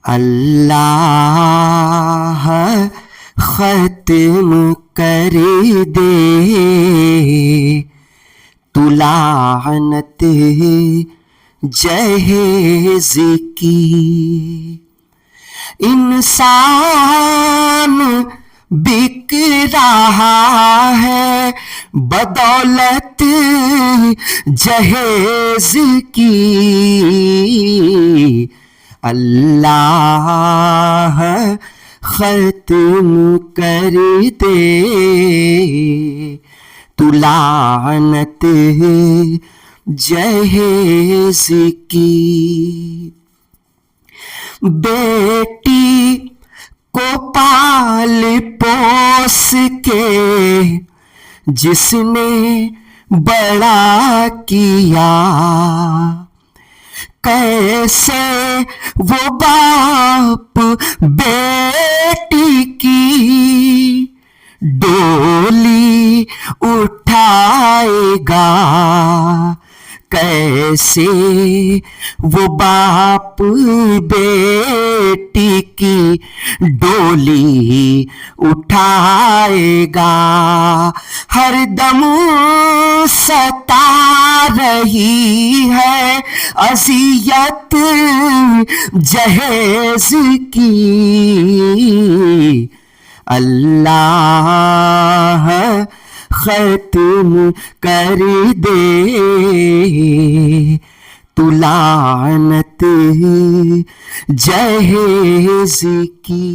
अल्लाह ख़त्म कर दे तू लानत जहेज़ की। इंसान बिक रहा है बदौलत जहेज़ की। अल्लाह ख़त्म कर दे तू लानत जहेज़ की। बेटी को पाल पोस के जिसने बड़ा किया, कैसे वो बाप बेटी की डोली उठाएगा। कैसे वो बाप बेटी की डोली उठाएगा। हर दम सता रही है अज़ियत जहेज़ की। अल्लाह ख़त्म कर दे तू लानत जहेज़ की।